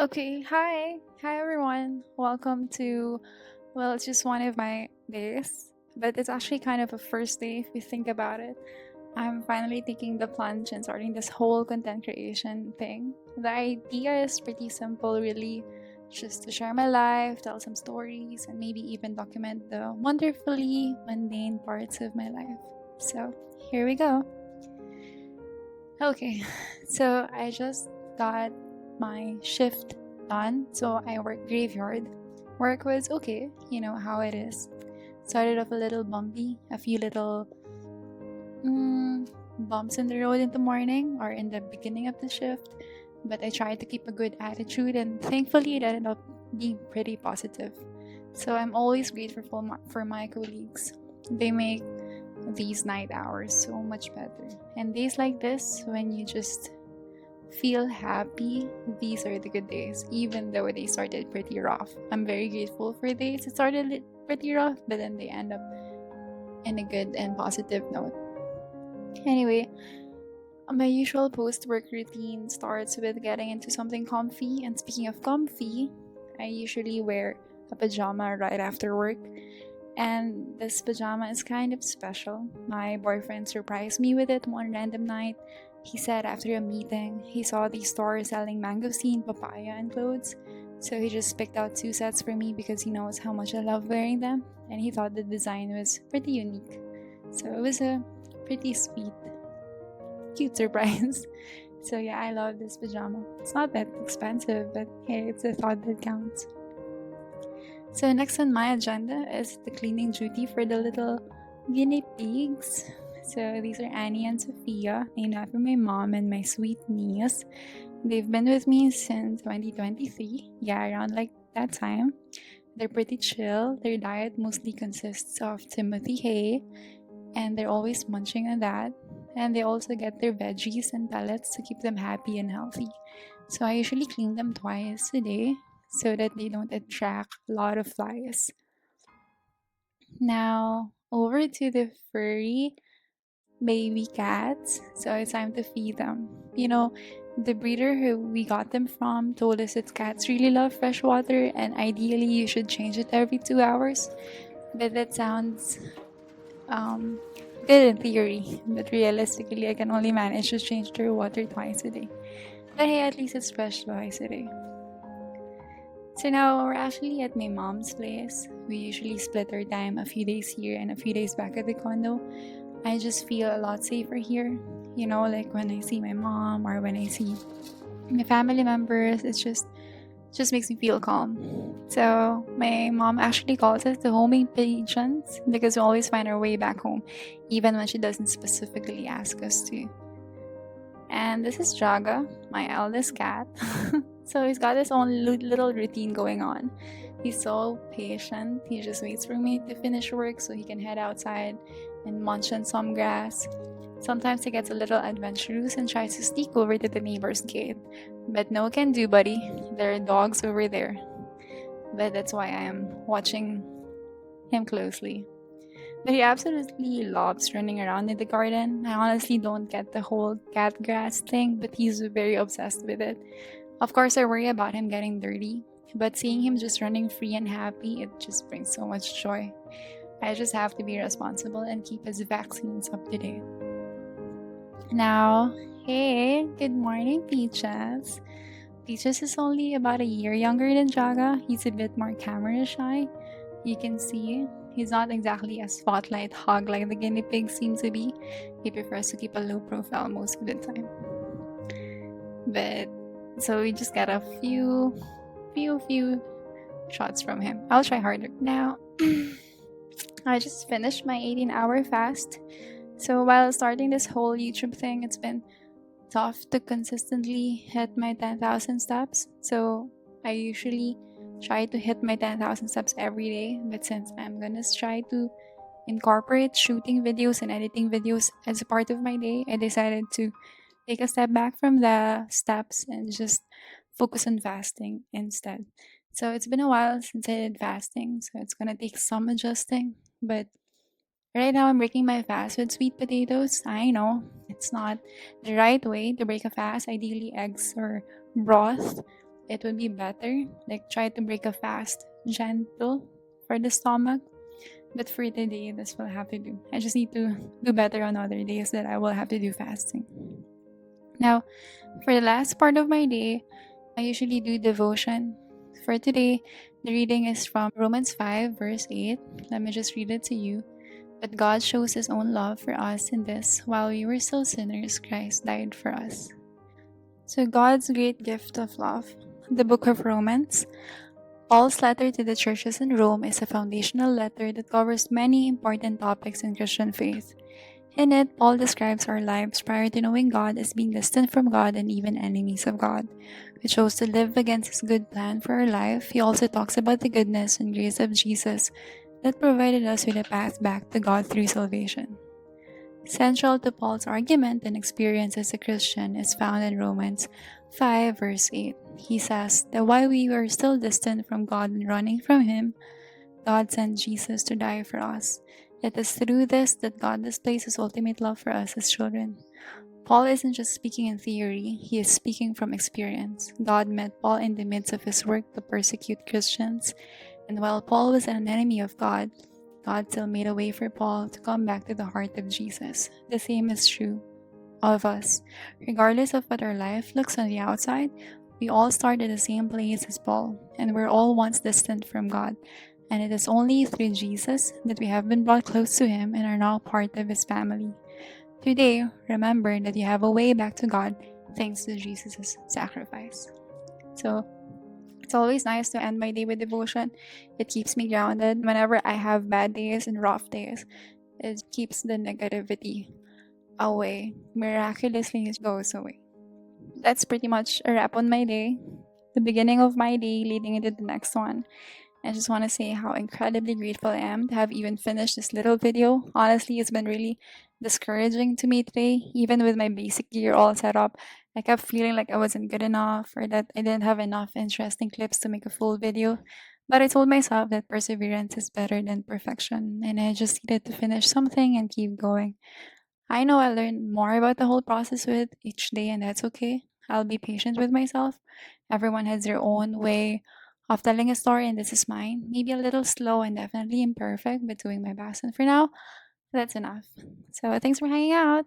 Okay, hi. Hi everyone. Welcome to it's just one of my days, but it's actually kind of a first day if you think about it. I'm finally taking the plunge and starting this whole content creation thing. The idea is pretty simple, really, just to share my life, tell some stories, and maybe even document the wonderfully mundane parts of my life. So, here we go. Okay, so I just got my shift done. So I work graveyard. Work was okay, you know how it is. Started off a little bumpy, a few little bumps in the road in the morning or in the beginning of the shift. But I tried to keep a good attitude, and thankfully it ended up being pretty positive. So I'm always grateful for my colleagues. They make these night hours so much better. And days like this, when you just feel happy, these are the good days, even though they started pretty rough. I'm very grateful for days it started pretty rough, but then they end up in a good and positive note. Anyway, my usual post work routine starts with getting into something comfy. And speaking of comfy, I usually wear a pajama right after work. And this pajama is kind of special. My boyfriend surprised me with it one random night. He said after a meeting, he saw these stores selling mangosteen, papaya, and clothes. So he just picked out two sets for me because he knows how much I love wearing them. And he thought the design was pretty unique. So it was a pretty sweet, cute surprise. So yeah, I love this pajama. It's not that expensive, but hey, it's the thought that counts. So next on my agenda is the cleaning duty for the little guinea pigs. So these are Annie and Sophia, named after my mom and my sweet niece. They've been with me since 2023. Yeah, around like that time. They're pretty chill. Their diet mostly consists of Timothy hay, and they're always munching on that. And they also get their veggies and pellets to keep them happy and healthy. So I usually clean them twice a day so that they don't attract a lot of flies. Now, over to the furry baby cats. So it's time to feed them. You know, the breeder who we got them from told us that cats really love fresh water and ideally you should change it every 2 hours. But that sounds um, good in theory, but realistically, I can only manage to change their water twice a day. But hey, at least it's fresh twice a day. So now we're actually at my mom's place. We usually split our time a few days here and a few days back at the condo. I just feel a lot safer here. You know, like when I see my mom or when I see my family members, it just makes me feel calm. So my mom actually calls us the homing pigeons because we always find our way back home, even when she doesn't specifically ask us to. And this is Draga, my eldest cat. So he's got his own little routine going on. He's so patient. He just waits for me to finish work so he can head outside and munch on some grass. Sometimes he gets a little adventurous and tries to sneak over to the neighbor's gate. But no can do, buddy. There are dogs over there. But that's why I am watching him closely. But he absolutely loves running around in the garden. I honestly don't get the whole cat grass thing, but he's very obsessed with it. Of course, I worry about him getting dirty, but seeing him just running free and happy, it just brings so much joy. I just have to be responsible and keep his vaccines up to date. Now, hey, good morning, Peaches. Peaches is only about a year younger than Jaga. He's a bit more camera shy. You can see he's not exactly a spotlight hog like the guinea pigs seem to be. He prefers to keep a low profile most of the time. But so we just got a few shots from him. I'll try harder. Now, I just finished my 18-hour fast. So while starting this whole YouTube thing, it's been tough to consistently hit my 10,000 steps. So I usually try to hit my 10,000 steps every day. But since I'm gonna try to incorporate shooting videos and editing videos as a part of my day, I decided to take a step back from the steps and just focus on fasting instead. So it's been a while since I did fasting, so it's gonna take some adjusting. But right now I'm breaking my fast with sweet potatoes. I know it's not the right way to break a fast, ideally eggs or broth. it would be better. Like, try to break a fast, gentle for the stomach. But for today, that's what I have to do. I just need to do better on other days that I will have to do fasting. Now, for the last part of my day, I usually do devotion. For today, the reading is from Romans 5, verse 8. Let me just read it to you. But God shows his own love for us in this: while we were still sinners, Christ died for us. So, God's great gift of love. The book of Romans. Paul's letter to the churches in Rome is a foundational letter that covers many important topics in Christian faith. In it, Paul describes our lives prior to knowing God as being distant from God and even enemies of God. We chose to live against his good plan for our life. He also talks about the goodness and grace of Jesus that provided us with a path back to God through salvation. Central to Paul's argument and experience as a Christian is found in Romans 5, verse 8. He says that while we were still distant from God and running from him, God sent Jesus to die for us. It is through this that God displays his ultimate love for us as children. Paul isn't just speaking in theory, he is speaking from experience. God met Paul in the midst of his work to persecute Christians, and while Paul was an enemy of God, God still made a way for Paul to come back to the heart of Jesus. The same is true of us. Regardless of what our life looks on the outside, we all start at the same place as Paul, and we're all once distant from God. And it is only through Jesus that we have been brought close to him and are now part of his family. Today, remember that you have a way back to God thanks to Jesus' sacrifice. So, it's always nice to end my day with devotion. It keeps me grounded whenever I have bad days and rough days. It keeps the negativity away. Miraculously, it goes away. That's pretty much a wrap on my day. The beginning of my day leading into the next one. I just want to say how incredibly grateful I am to have even finished this little video. Honestly, it's been really discouraging to me today, even with my basic gear all set up. I kept feeling like I wasn't good enough or that I didn't have enough interesting clips to make a full video. But I told myself that perseverance is better than perfection, and I just needed to finish something and keep going. I know I learn more about the whole process with each day, and that's okay. I'll be patient with myself. Everyone has their own way of telling a story, and this is mine. Maybe a little slow and definitely imperfect, but doing my best. And for now, that's enough. So thanks for hanging out.